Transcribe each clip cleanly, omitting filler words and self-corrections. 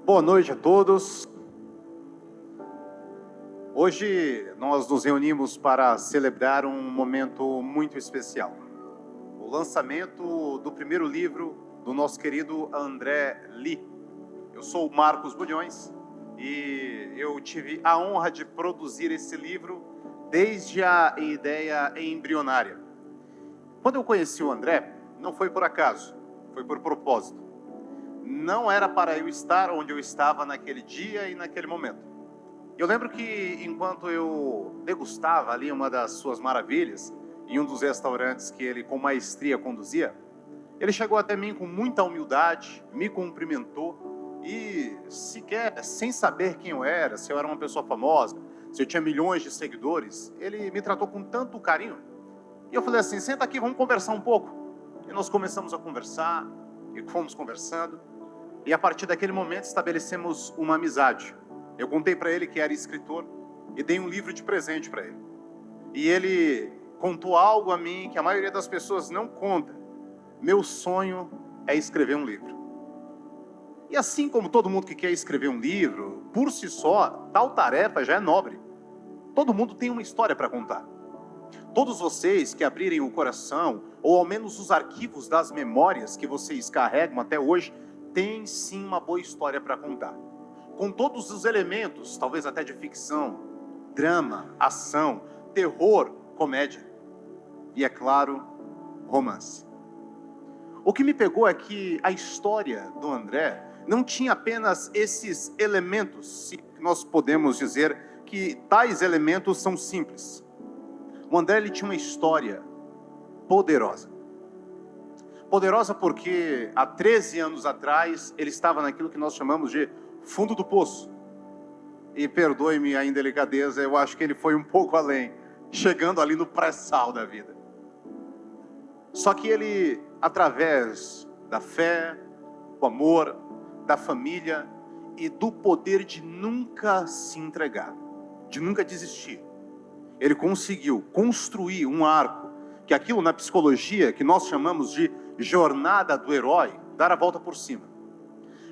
Boa noite a todos. Hoje nós nos reunimos para celebrar um momento muito especial. O lançamento do primeiro livro do nosso querido André Lee. Eu sou o Marcos Bulhões e eu tive a honra de produzir esse livro desde a ideia embrionária. Quando eu conheci o André, não foi por acaso, foi por propósito. Não era para eu estar onde eu estava naquele dia e naquele momento. Eu lembro que enquanto eu degustava ali uma das suas maravilhas, em um dos restaurantes que ele com maestria conduzia, ele chegou até mim com muita humildade, me cumprimentou e sequer sem saber quem eu era, se eu era uma pessoa famosa, se eu tinha milhões de seguidores, ele me tratou com tanto carinho. E eu falei assim, senta aqui, vamos conversar um pouco. E nós começamos a conversar, e fomos conversando, e a partir daquele momento estabelecemos uma amizade. Eu contei para ele que era escritor e dei um livro de presente para ele. E ele contou algo a mim que a maioria das pessoas não conta. Meu sonho é escrever um livro. E assim como todo mundo que quer escrever um livro, por si só, tal tarefa já é nobre. Todo mundo tem uma história para contar. Todos vocês que abrirem o coração, ou ao menos os arquivos das memórias que vocês carregam até hoje, têm sim uma boa história para contar. Com todos os elementos, talvez até de ficção, drama, ação, terror, comédia e, é claro, romance. O que me pegou é que a história do André não tinha apenas esses elementos, se nós podemos dizer que tais elementos são simples. O André ele tinha uma história poderosa. Poderosa porque há 13 anos atrás ele estava naquilo que nós chamamos de fundo do poço. E perdoe-me a indelicadeza, eu acho que ele foi um pouco além, chegando ali no pré-sal da vida. Só que ele, através da fé, do amor, da família e do poder de nunca se entregar, de nunca desistir, ele conseguiu construir um arco, que aquilo na psicologia que nós chamamos de jornada do herói, dar a volta por cima.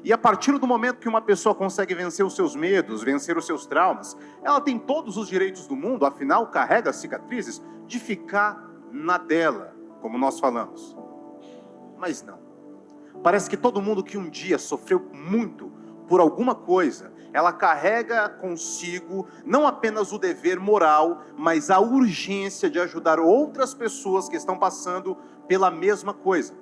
E a partir do momento que uma pessoa consegue vencer os seus medos, vencer os seus traumas, ela tem todos os direitos do mundo, afinal carrega as cicatrizes, de ficar na dela, como nós falamos. Mas não. Parece que todo mundo que um dia sofreu muito por alguma coisa, ela carrega consigo não apenas o dever moral, mas a urgência de ajudar outras pessoas que estão passando pela mesma coisa.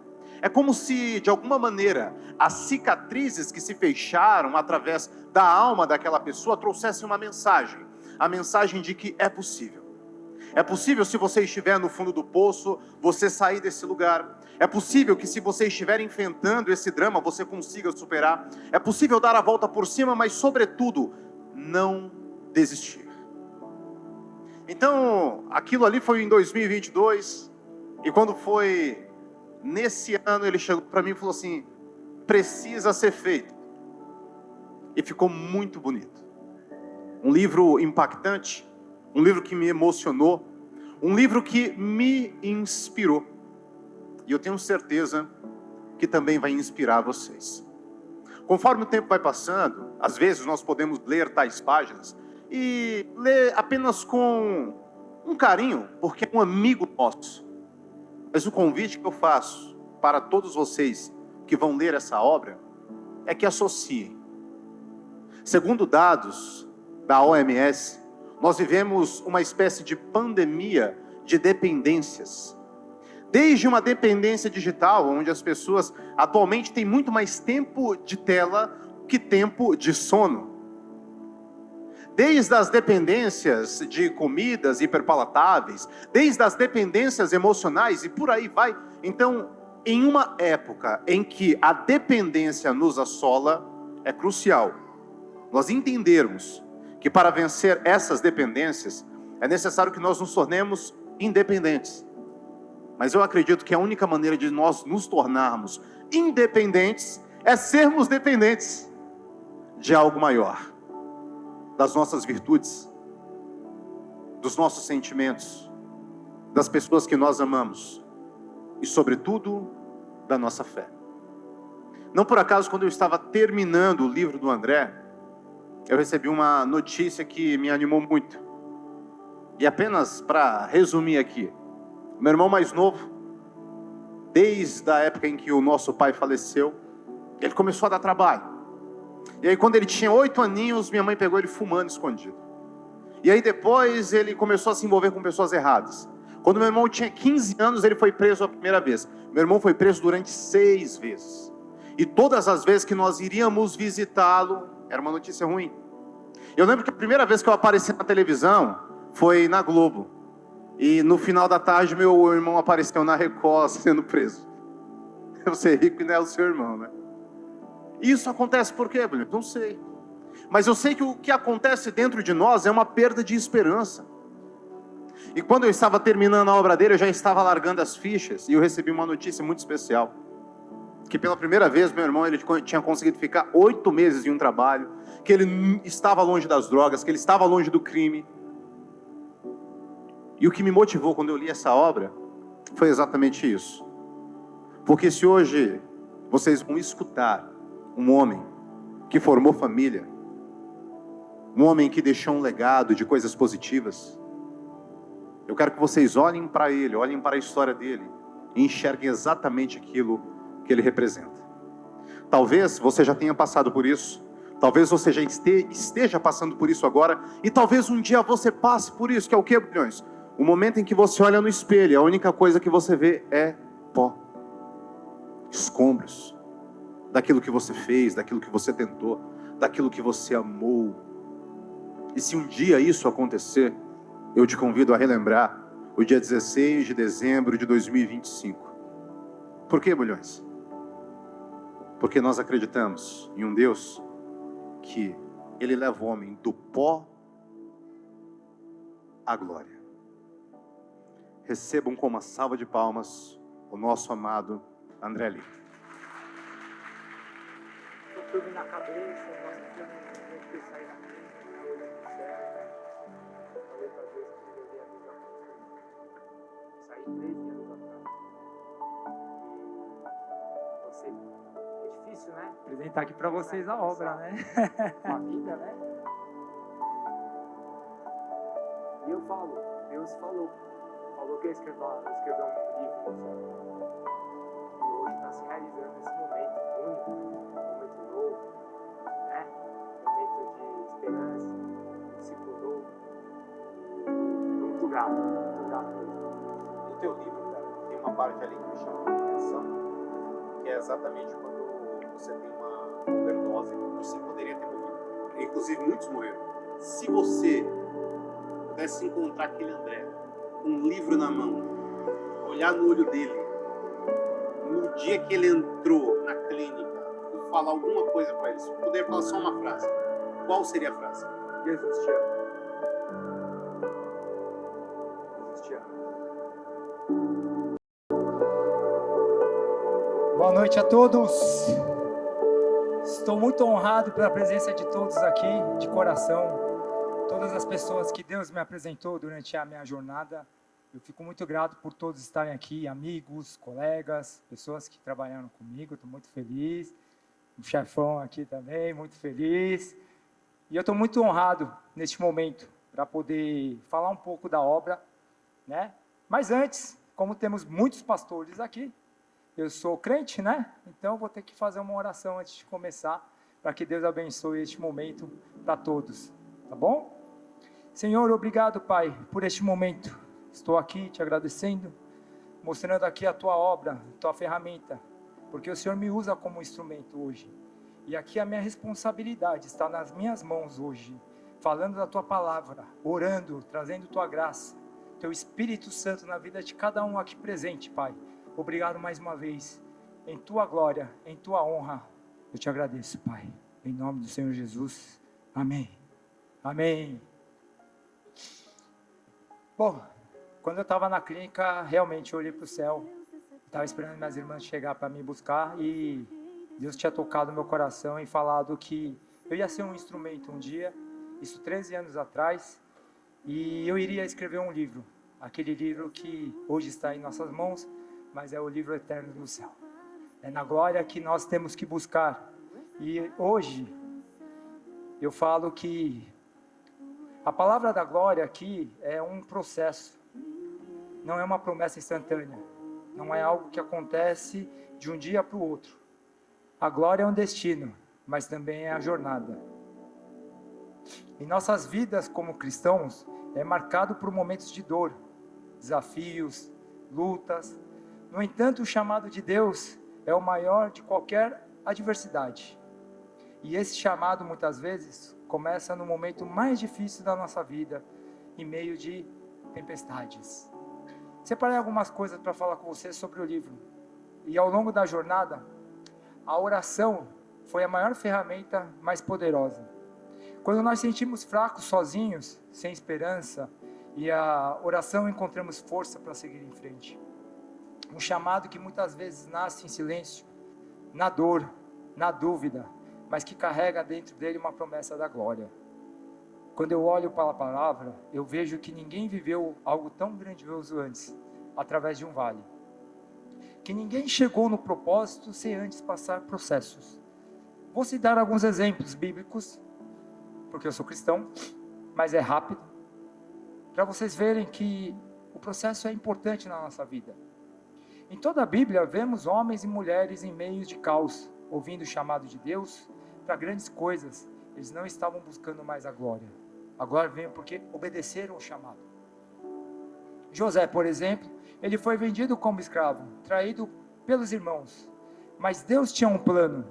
É como se, de alguma maneira, as cicatrizes que se fecharam através da alma daquela pessoa trouxessem uma mensagem. A mensagem de que é possível. É possível, se você estiver no fundo do poço, você sair desse lugar. É possível que, se você estiver enfrentando esse drama, você consiga superar. É possível dar a volta por cima, mas, sobretudo, não desistir. Então, aquilo ali foi em 2022, e quando foi nesse ano, ele chegou para mim e falou assim, precisa ser feito. E ficou muito bonito. Um livro impactante, um livro que me emocionou, um livro que me inspirou. E eu tenho certeza que também vai inspirar vocês. Conforme o tempo vai passando, às vezes nós podemos ler tais páginas e ler apenas com um carinho, porque é um amigo nosso. Mas o convite que eu faço para todos vocês que vão ler essa obra é que associem. Segundo dados da OMS, nós vivemos uma espécie de pandemia de dependências. Desde uma dependência digital, onde as pessoas atualmente têm muito mais tempo de tela que tempo de sono. Desde as dependências de comidas hiperpalatáveis, desde as dependências emocionais e por aí vai. Então, em uma época em que a dependência nos assola, é crucial nós entendermos que para vencer essas dependências, é necessário que nós nos tornemos independentes. Mas eu acredito que a única maneira de nós nos tornarmos independentes é sermos dependentes de algo maior. Das nossas virtudes, dos nossos sentimentos, das pessoas que nós amamos e, sobretudo, da nossa fé. Não por acaso, quando eu estava terminando o livro do André, eu recebi uma notícia que me animou muito. E apenas para resumir aqui, meu irmão mais novo, desde a época em que o nosso pai faleceu, ele começou a dar trabalho. E aí quando ele tinha 8 aninhos, minha mãe pegou ele fumando escondido. E aí depois ele começou a se envolver com pessoas erradas. Quando meu irmão tinha 15 anos, ele foi preso a primeira vez. Meu irmão foi preso durante 6 vezes. E todas as vezes que nós iríamos visitá-lo, era uma notícia ruim. Eu lembro que a primeira vez que eu apareci na televisão foi na Globo. E no final da tarde, meu irmão apareceu na Record sendo preso. Você é rico e não é o seu irmão, né? Isso acontece por quê, Bruno? Não sei. Mas eu sei que o que acontece dentro de nós é uma perda de esperança. E quando eu estava terminando a obra dele, eu já estava largando as fichas. E eu recebi uma notícia muito especial. Que pela primeira vez, meu irmão, ele tinha conseguido ficar 8 meses em um trabalho. Que ele estava longe das drogas, que ele estava longe do crime. E o que me motivou quando eu li essa obra foi exatamente isso. Porque se hoje vocês vão escutar um homem que formou família, um homem que deixou um legado de coisas positivas, eu quero que vocês olhem para ele, olhem para a história dele e enxerguem exatamente aquilo que ele representa. Talvez você já tenha passado por isso, talvez você já esteja passando por isso agora, e talvez um dia você passe por isso, que é o que, bilhões? O momento em que você olha no espelho, a única coisa que você vê é pó, escombros, daquilo que você fez, daquilo que você tentou, daquilo que você amou. E se um dia isso acontecer, eu te convido a relembrar o dia 16 de dezembro de 2025. Por quê, bulhões? Porque nós acreditamos em um Deus que Ele leva o homem do pó à glória. Recebam com uma salva de palmas o nosso amado André Li. O filme na cabeça, nossa filme de sair na frente, olhando pro céu. Falei pra Deus que eu ia avisar saí 13 anos atrás. Você, é difícil, né? Apresentar aqui para vocês a obra, né? Uma vida, né? E eu falo, Deus falou que eu escrever um livro no céu. E hoje está se realizando esse momento único, momento novo, né? Momento de esperança, um ciclo novo. E muito grato mesmo. No teu livro, cara, tem uma parte ali que me chama a atenção, que é exatamente quando você tem uma overdose que você poderia ter morrido. Inclusive, muitos morreram. Se você pudesse encontrar aquele André, com um livro na mão, olhar no olho dele, no dia que ele entrou na clínica, e falar alguma coisa para ele, se puder falar só uma frase, qual seria a frase? Jesus te ama. Jesus te ama. Boa noite a todos. Estou muito honrado pela presença de todos aqui, de coração. Todas as pessoas que Deus me apresentou durante a minha jornada. Eu fico muito grato por todos estarem aqui, amigos, colegas, pessoas que trabalharam comigo. Estou muito feliz. O chefão aqui também, muito feliz. E eu estou muito honrado neste momento para poder falar um pouco da obra, né? Mas antes, como temos muitos pastores aqui, eu sou crente, né? Então eu vou ter que fazer uma oração antes de começar, para que Deus abençoe este momento para todos, tá bom? Senhor, obrigado, Pai, por este momento. Estou aqui te agradecendo, mostrando aqui a tua obra, a tua ferramenta, porque o Senhor me usa como instrumento hoje. E aqui a minha responsabilidade está nas minhas mãos hoje, falando da tua palavra, orando, trazendo tua graça, teu Espírito Santo na vida de cada um aqui presente, Pai. Obrigado mais uma vez, em tua glória, em tua honra, eu te agradeço, Pai, em nome do Senhor Jesus, amém, amém. Bom, quando eu estava na clínica, realmente eu olhei para o céu, estava esperando minhas irmãs chegar para me buscar e Deus tinha tocado no meu coração e falado que eu ia ser um instrumento um dia, isso 13 anos atrás, e eu iria escrever um livro, aquele livro que hoje está em nossas mãos, mas é o livro eterno do céu. É na glória que nós temos que buscar. E hoje, eu falo que a palavra da glória aqui é um processo. Não é uma promessa instantânea. Não é algo que acontece de um dia para o outro. A glória é um destino, mas também é a jornada. Em nossas vidas como cristãos, é marcado por momentos de dor, desafios, lutas. No entanto, o chamado de Deus é o maior de qualquer adversidade. E esse chamado, muitas vezes, começa no momento mais difícil da nossa vida, em meio de tempestades. Separei algumas coisas para falar com você sobre o livro. E ao longo da jornada, a oração foi a maior ferramenta mais poderosa. Quando nós sentimos fracos, sozinhos, sem esperança, e a oração encontramos força para seguir em frente. Um chamado que muitas vezes nasce em silêncio, na dor, na dúvida, mas que carrega dentro dele uma promessa da glória. Quando eu olho para a palavra, eu vejo que ninguém viveu algo tão grandioso antes, através de um vale. Que ninguém chegou no propósito sem antes passar processos. Vou citar alguns exemplos bíblicos, porque eu sou cristão, mas é rápido, para vocês verem que o processo é importante na nossa vida. Em toda a Bíblia, vemos homens e mulheres em meios de caos, ouvindo o chamado de Deus para grandes coisas. Eles não estavam buscando mais a glória. A glória veio porque obedeceram ao chamado. José, por exemplo, ele foi vendido como escravo, traído pelos irmãos. Mas Deus tinha um plano.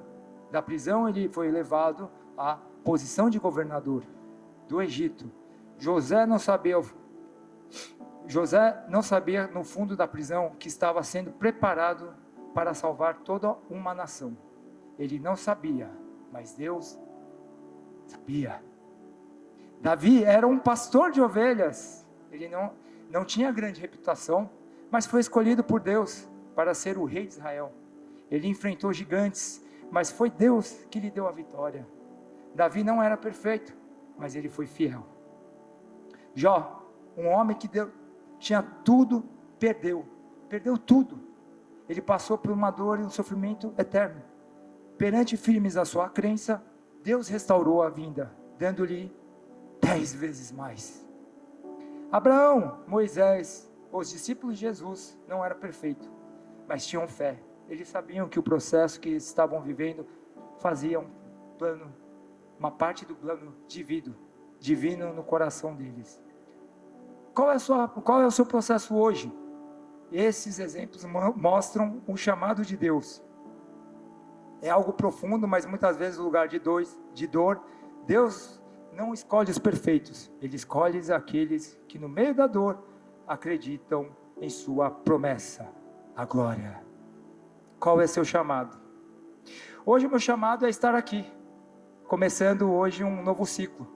Da prisão ele foi levado à posição de governador do Egito. José não sabia no fundo da prisão que estava sendo preparado para salvar toda uma nação. Ele não sabia, mas Deus sabia. Davi era um pastor de ovelhas. Ele não tinha grande reputação, mas foi escolhido por Deus para ser o rei de Israel. Ele enfrentou gigantes, mas foi Deus que lhe deu a vitória. Davi não era perfeito, mas ele foi fiel. Jó, um homem que tinha tudo, perdeu tudo. Ele passou por uma dor e um sofrimento eterno. Perante firmes a sua crença, Deus restaurou a vida, dando-lhe 10 vezes mais. Abraão, Moisés, os discípulos de Jesus não eram perfeitos, mas tinham fé. Eles sabiam que o processo que estavam vivendo fazia uma parte do plano divino no coração deles. Qual é o seu processo hoje? Esses exemplos mostram o chamado de Deus. É algo profundo, mas muitas vezes no lugar de dor, Deus não escolhe os perfeitos. Ele escolhe aqueles que no meio da dor acreditam em sua promessa, a glória. Qual é seu chamado? Hoje o meu chamado é estar aqui, começando hoje um novo ciclo,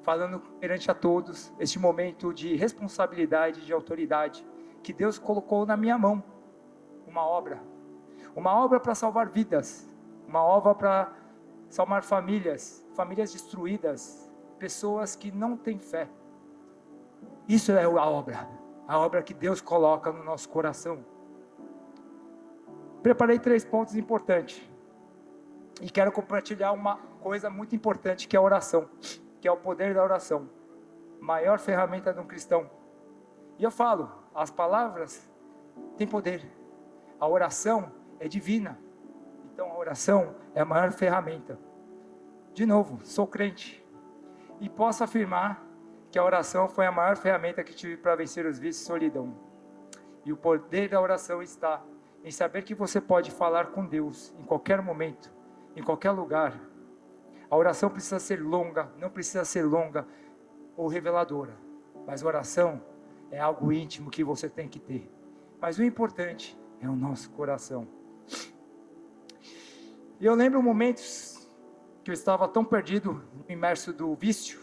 falando perante a todos este momento de responsabilidade, de autoridade, que Deus colocou na minha mão. Uma obra para salvar vidas, uma obra para salvar famílias destruídas, pessoas que não têm fé. Isso é a obra que Deus coloca no nosso coração. Preparei 3 pontos importantes, e quero compartilhar uma coisa muito importante, que é a oração, que é o poder da oração, maior ferramenta de um cristão. E eu falo, as palavras têm poder, a oração é divina, então a oração é a maior ferramenta. De novo, sou crente, e posso afirmar que a oração foi a maior ferramenta que tive para vencer os vícios e solidão. E o poder da oração está em saber que você pode falar com Deus em qualquer momento, em qualquer lugar. A oração precisa ser longa, não precisa ser longa ou reveladora, mas a oração é algo íntimo que você tem que ter. Mas o importante é o nosso coração. E eu lembro momentos que eu estava tão perdido, imerso do vício,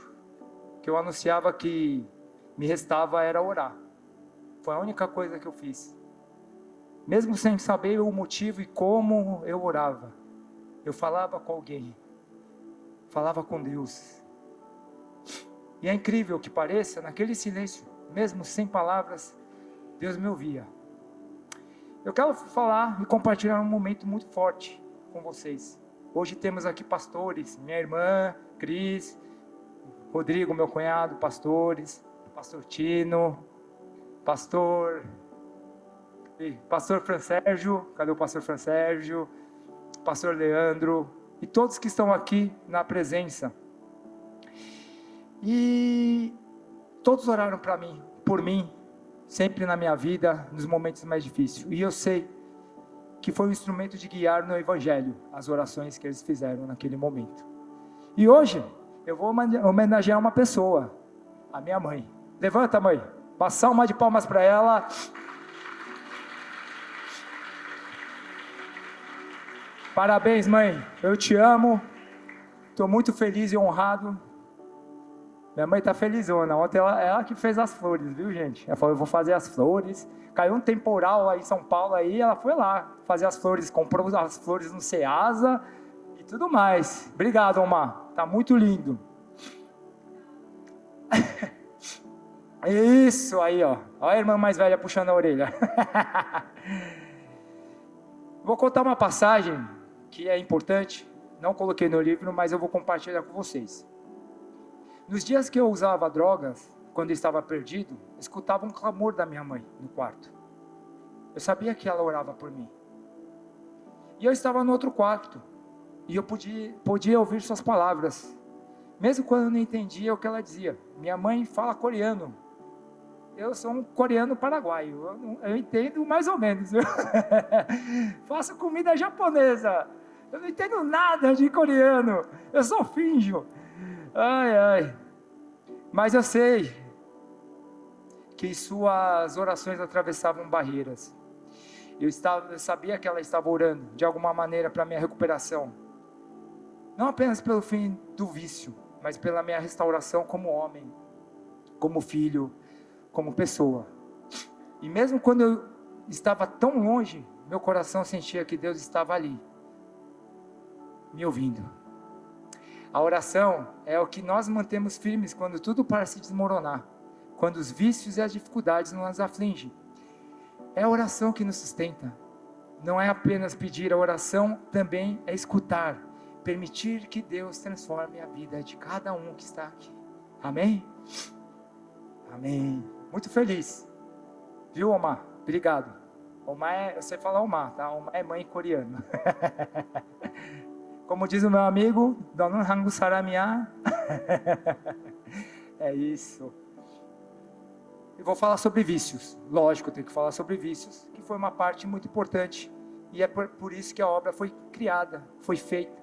que eu anunciava que me restava era orar. Foi a única coisa que eu fiz. Mesmo sem saber o motivo e como eu orava, eu falava com alguém, falava com Deus. E é incrível que pareça, naquele silêncio, mesmo sem palavras, Deus me ouvia. Eu quero falar e compartilhar um momento muito forte com vocês. Hoje temos aqui pastores, minha irmã, Cris, Rodrigo, meu cunhado, pastores, pastor Tino, pastor Fran Sérgio, cadê o pastor Fran Sérgio? Pastor Leandro, e todos que estão aqui na presença. E todos oraram por mim, sempre na minha vida, nos momentos mais difíceis. E eu sei que foi um instrumento de guiar no Evangelho, as orações que eles fizeram naquele momento. E hoje, eu vou homenagear uma pessoa, a minha mãe. Levanta, mãe, passar uma de palmas para ela. Parabéns, mãe, eu te amo, estou muito feliz e honrado. Minha mãe está felizona. Ontem ela que fez as flores, viu, gente? Ela falou, eu vou fazer as flores. Caiu um temporal aí em São Paulo, aí ela foi lá fazer as flores, comprou as flores no Ceasa e tudo mais. Obrigado, Omar. Tá muito lindo. Isso aí, ó. Olha a irmã mais velha puxando a orelha. Vou contar uma passagem que é importante. Não coloquei no livro, mas eu vou compartilhar com vocês. Nos dias que eu usava drogas, quando eu estava perdido, eu escutava um clamor da minha mãe no quarto. Eu sabia que ela orava por mim. E eu estava no outro quarto. E eu podia ouvir suas palavras. Mesmo quando eu não entendia o que ela dizia. Minha mãe fala coreano. Eu sou um coreano paraguaio. Eu entendo mais ou menos. Faço comida japonesa. Eu não entendo nada de coreano. Eu só finjo. Ai. Mas eu sei que suas orações atravessavam barreiras. Eu sabia que ela estava orando de alguma maneira para a minha recuperação. Não apenas pelo fim do vício, mas pela minha restauração como homem, como filho, como pessoa. E mesmo quando eu estava tão longe, meu coração sentia que Deus estava ali, me ouvindo. A oração é o que nós mantemos firmes quando tudo parece desmoronar, quando os vícios e as dificuldades nos afligem. É a oração que nos sustenta. Não é apenas pedir, a oração também é escutar, permitir que Deus transforme a vida de cada um que está aqui. Amém? Amém. Muito feliz. Viu, Omar? Obrigado. Omar eu sei falar Omar, tá? Omar é mãe coreana. Como diz o meu amigo, Donon Hangu Saramia. É isso. Eu vou falar sobre vícios. Lógico, eu tenho que falar sobre vícios, que foi uma parte muito importante. E é por isso que a obra foi criada, foi feita.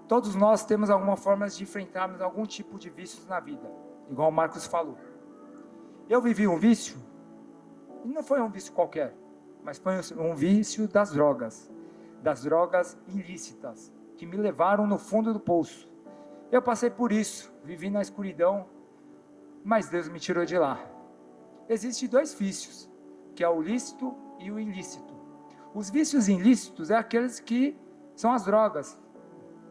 Todos nós temos alguma forma de enfrentarmos algum tipo de vícios na vida, igual o Marcos falou. Eu vivi um vício, e não foi um vício qualquer, mas foi um vício das drogas ilícitas, que me levaram no fundo do poço. Eu passei por isso, vivi na escuridão, mas Deus me tirou de lá. Existem dois vícios, que é o lícito e o ilícito. Os vícios ilícitos é aqueles que são as drogas,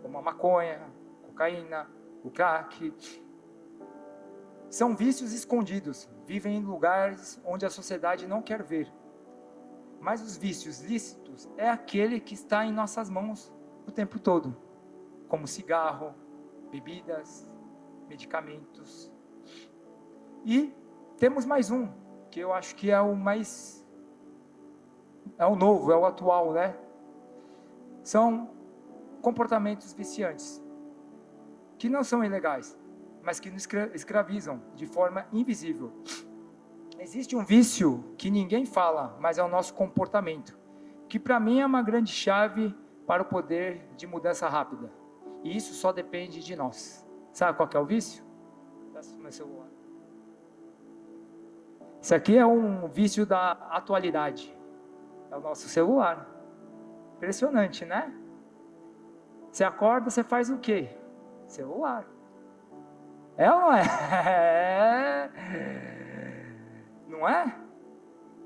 como a maconha, cocaína, o crack. São vícios escondidos, vivem em lugares onde a sociedade não quer ver. Mas os vícios lícitos é aquele que está em nossas mãos o tempo todo, como cigarro, bebidas, medicamentos. E temos mais um, que eu acho que é o novo, é o atual, né? São comportamentos viciantes, que não são ilegais, mas que nos escravizam de forma invisível. Existe um vício que ninguém fala, mas é o nosso comportamento, que para mim é uma grande chave para o poder de mudança rápida. E isso só depende de nós. Sabe qual que é o vício? Meu celular. Isso aqui é um vício da atualidade. É o nosso celular. Impressionante, né? Você acorda, você faz o quê? Celular. É ou não é? Não é?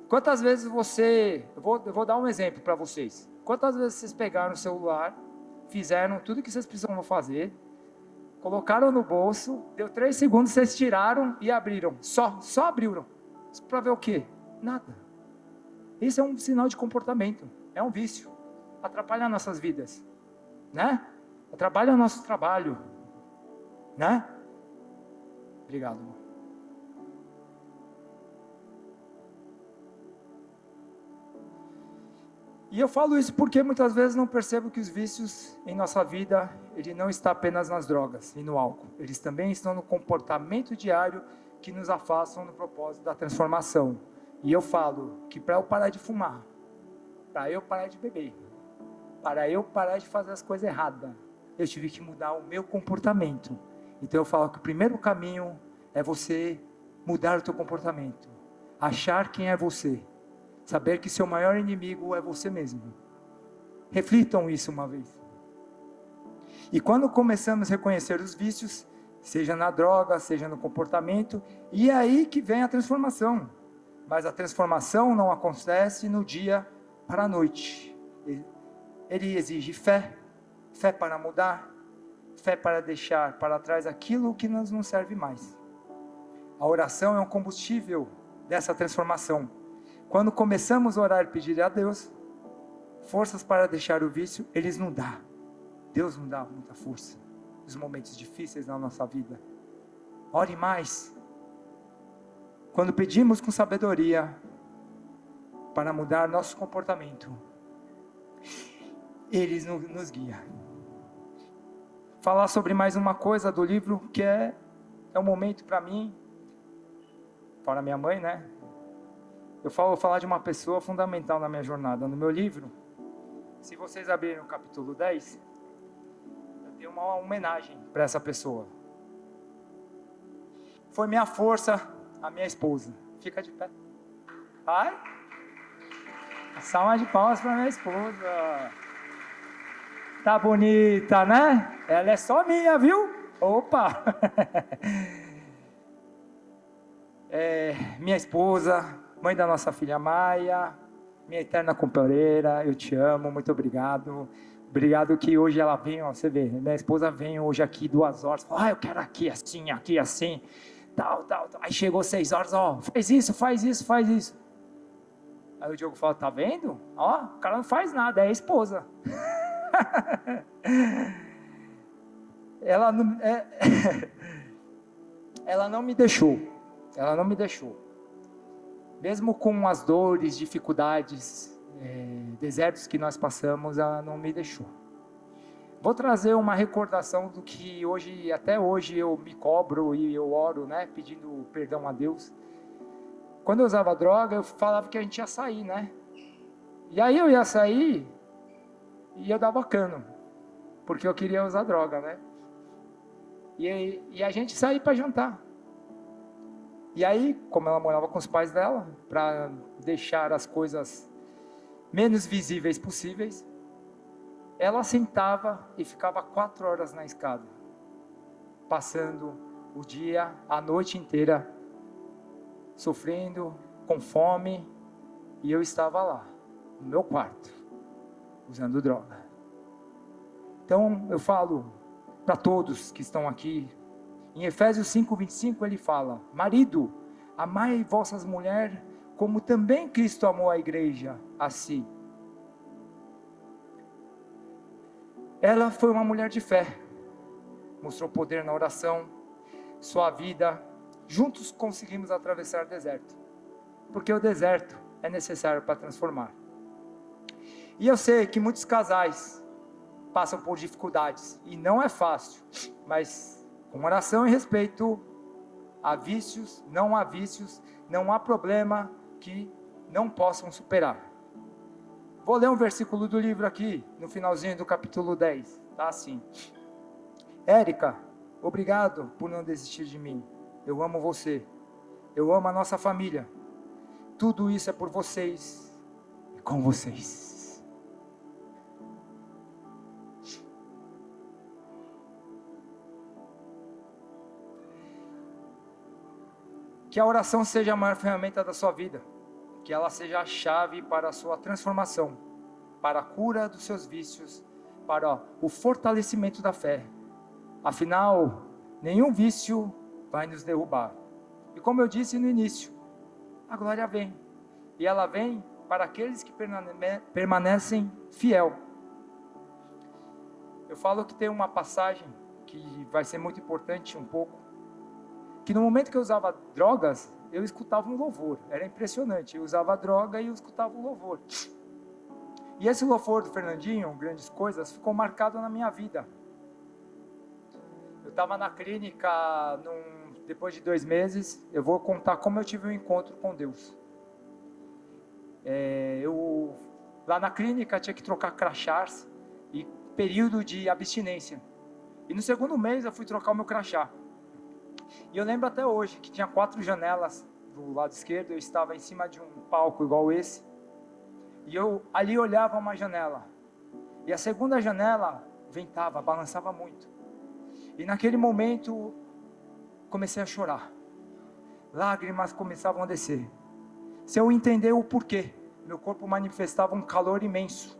Quantas vezes eu vou dar um exemplo para vocês. Quantas vezes vocês pegaram o celular, fizeram tudo o que vocês precisavam fazer, colocaram no bolso, deu 3 segundos, vocês tiraram e abriram. Só abriram. Para ver o quê? Nada. Isso é um sinal de comportamento, é um vício. Atrapalha nossas vidas, né? Atrapalha o nosso trabalho, né? Obrigado, amor. E eu falo isso porque muitas vezes não percebo que os vícios em nossa vida, ele não está apenas nas drogas e no álcool. Eles também estão no comportamento diário que nos afastam do propósito da transformação. E eu falo que para eu parar de fumar, para eu parar de beber, para eu parar de fazer as coisas erradas, eu tive que mudar o meu comportamento. Então eu falo que o primeiro caminho é você mudar o teu comportamento. Achar quem é você. Saber que seu maior inimigo é você mesmo. Reflitam isso uma vez. E quando começamos a reconhecer os vícios, seja na droga, seja no comportamento, e é aí que vem a transformação. Mas a transformação não acontece no dia para a noite. Ele exige fé, fé para mudar, fé para deixar para trás aquilo que nos não serve mais. A oração é um combustível dessa transformação. Quando começamos a orar e pedir a Deus forças para deixar o vício, Ele nos dá. Deus nos dá muita força nos momentos difíceis na nossa vida. Ore mais. Quando pedimos com sabedoria para mudar nosso comportamento, Ele nos guia. Falar sobre mais uma coisa do livro que é um momento para mim, para minha mãe, né? Eu vou falar de uma pessoa fundamental na minha jornada. No meu livro, se vocês abrirem o capítulo 10, eu tenho uma homenagem para essa pessoa. Foi minha força, a minha esposa. Fica de pé. Ai, salva de palmas para minha esposa. Tá bonita, né? Ela é só minha, viu? Opa! Minha esposa, mãe da nossa filha Maia, minha eterna companheira, eu te amo, muito obrigado. Obrigado que hoje ela vem, ó, você vê, minha esposa vem hoje aqui 2 horas, fala, eu quero aqui assim, tal. Aí chegou 6 horas, ó, faz isso. Aí o Diogo fala, tá vendo? Ó, o cara não faz nada, é a esposa. Ela não me deixou. Mesmo com as dores, dificuldades, desertos que nós passamos, ela não me deixou. Vou trazer uma recordação do que até hoje eu me cobro e eu oro, né, pedindo perdão a Deus. Quando eu usava droga, eu falava que a gente ia sair, né? E aí eu ia sair e eu dava cano, porque eu queria usar droga, né? E a gente saía para jantar. E aí, como ela morava com os pais dela, para deixar as coisas menos visíveis possíveis, ela sentava e ficava 4 horas na escada, passando o dia, a noite inteira, sofrendo, com fome, e eu estava lá, no meu quarto, usando droga. Então, eu falo para todos que estão aqui, em Efésios 5:25 ele fala, marido, amai vossas mulheres, como também Cristo amou a igreja a si. Ela foi uma mulher de fé, mostrou poder na oração, sua vida, juntos conseguimos atravessar o deserto, porque o deserto é necessário para transformar. E eu sei que muitos casais passam por dificuldades, e não é fácil, mas com oração e respeito, há vícios, não há problema que não possam superar. Vou ler um versículo do livro aqui, no finalzinho do capítulo 10, tá assim. Érica, obrigado por não desistir de mim. Eu amo você. Eu amo a nossa família. Tudo isso é por vocês e com vocês. Que a oração seja a maior ferramenta da sua vida. Que ela seja a chave para a sua transformação, para a cura dos seus vícios, para o fortalecimento da fé. Afinal, nenhum vício vai nos derrubar. E como eu disse no início, a glória vem. E ela vem para aqueles que permanecem fiel. Eu falo que tem uma passagem que vai ser muito importante um pouco, que no momento que eu usava drogas, eu escutava um louvor. Era impressionante, eu usava droga e eu escutava um louvor. E esse louvor do Fernandinho, Grandes Coisas, ficou marcado na minha vida. Eu estava na clínica, depois de 2 meses, eu vou contar como eu tive um encontro com Deus. Lá na clínica tinha que trocar crachás e período de abstinência. E no segundo mês eu fui trocar o meu crachá. E eu lembro até hoje que tinha 4 janelas do lado esquerdo, eu estava em cima de um palco igual esse. E eu ali olhava uma janela. E a segunda janela ventava, balançava muito. E naquele momento comecei a chorar. Lágrimas começavam a descer. Se eu entender o porquê, meu corpo manifestava um calor imenso.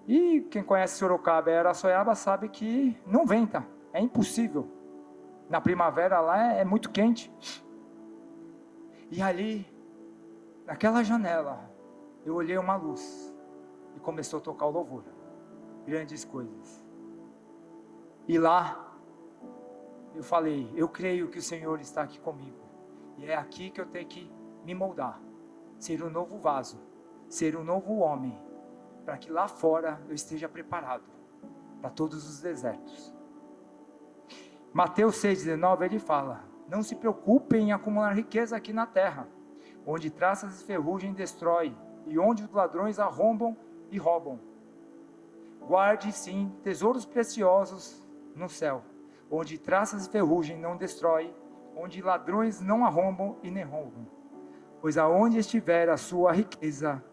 E quem conhece Sorocaba e Araçoiaba sabe que não venta, é impossível. Na primavera lá é muito quente. E ali, naquela janela, eu olhei uma luz e começou a tocar o louvor. Grandes Coisas. E lá, eu falei, eu creio que o Senhor está aqui comigo. E é aqui que eu tenho que me moldar. Ser um novo vaso. Ser um novo homem. Para que lá fora eu esteja preparado para todos os desertos. Mateus 6,19 ele fala, não se preocupem em acumular riqueza aqui na terra, onde traças e ferrugem destrói, e onde os ladrões arrombam e roubam. Guarde sim tesouros preciosos no céu, onde traças e ferrugem não destrói, onde ladrões não arrombam e nem roubam. Pois aonde estiver a sua riqueza,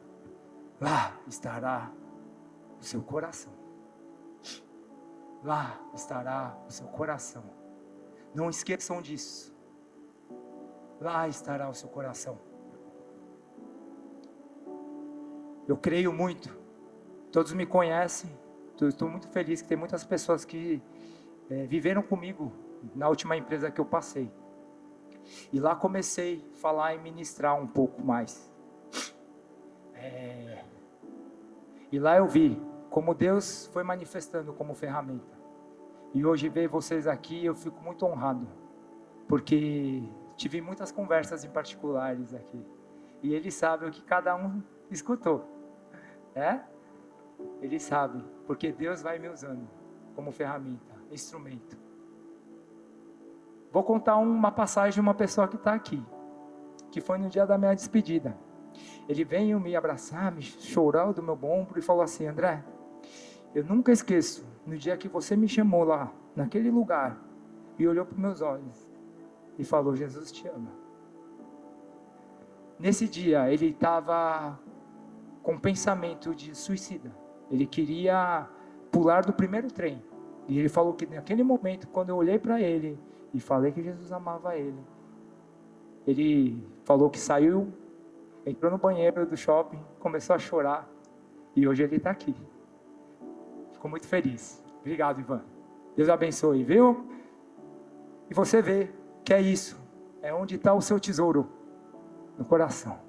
lá estará o seu coração. Lá estará o seu coração. Não esqueçam disso. Lá estará o seu coração. Eu creio muito. Todos me conhecem. Estou muito feliz que tem muitas pessoas que viveram comigo na última empresa que eu passei. E lá comecei a falar e ministrar um pouco mais. E lá eu vi como Deus foi manifestando como ferramenta. E hoje ver vocês aqui, eu fico muito honrado, porque tive muitas conversas em particulares aqui. E Ele sabe o que cada um escutou. Ele sabe, porque Deus vai me usando como ferramenta, instrumento. Vou contar uma passagem de uma pessoa que está aqui, que foi no dia da minha despedida. Ele veio me abraçar, me chorar do meu ombro e falou assim, André, eu nunca esqueço, no dia que você me chamou lá, naquele lugar, e olhou para os meus olhos, e falou, Jesus te ama. Nesse dia, ele estava com pensamento de suicida. Ele queria pular do primeiro trem. E ele falou que naquele momento, quando eu olhei para ele, e falei que Jesus amava ele, ele falou que saiu, entrou no banheiro do shopping, começou a chorar, e hoje ele está aqui. Ficou muito feliz. Obrigado, Ivan. Deus abençoe, viu? E você vê que é isso. É onde está o seu tesouro. No coração.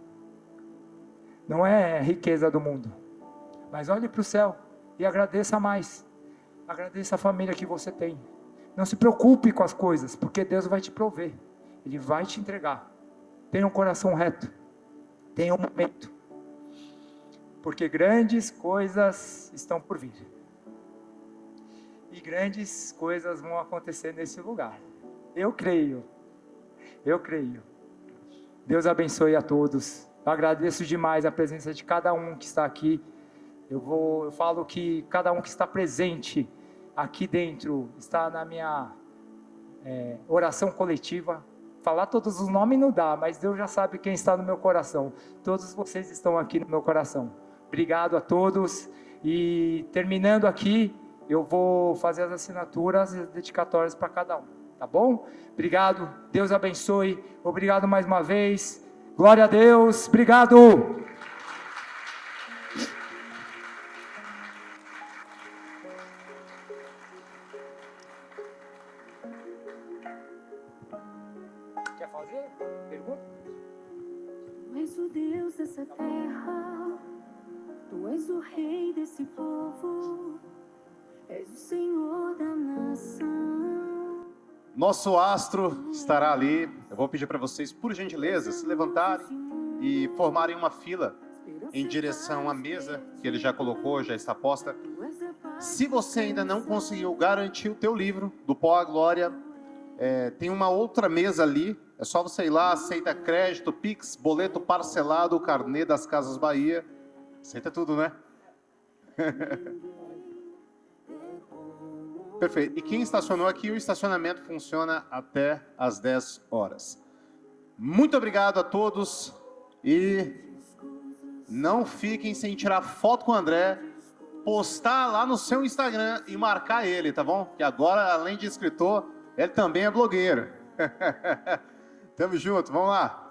Não é riqueza do mundo. Mas olhe para o céu e agradeça mais. Agradeça a família que você tem. Não se preocupe com as coisas, porque Deus vai te prover. Ele vai te entregar. Tenha um coração reto. Tenha um momento. Porque grandes coisas estão por vir. E grandes coisas vão acontecer nesse lugar. Eu creio. Eu creio. Deus abençoe a todos. Eu agradeço demais a presença de cada um que está aqui. Eu falo que cada um que está presente aqui dentro está na minha oração coletiva. Falar todos os nomes não dá, mas Deus já sabe quem está no meu coração. Todos vocês estão aqui no meu coração. Obrigado a todos. E terminando aqui, eu vou fazer as assinaturas e as dedicatórias para cada um. Tá bom? Obrigado. Deus abençoe. Obrigado mais uma vez. Glória a Deus. Obrigado. Quer fazer? Pergunta? Tu és o Deus dessa terra, Tu és o rei desse povo, és o Senhor da nação. Nosso astro estará ali. Eu vou pedir para vocês, por gentileza, se levantarem e formarem uma fila em direção à mesa que ele já colocou, já está posta. Se você ainda não conseguiu garantir o teu livro do Pó à Glória, tem uma outra mesa ali. É só você ir lá, aceita crédito, Pix, boleto parcelado, carnê das Casas Bahia. Aceita tudo, né? Perfeito. E quem estacionou aqui, o estacionamento funciona até às 10 horas. Muito obrigado a todos e não fiquem sem tirar foto com o André, postar lá no seu Instagram e marcar ele, tá bom? Que agora, além de escritor, ele também é blogueiro. Tamo junto, vamos lá.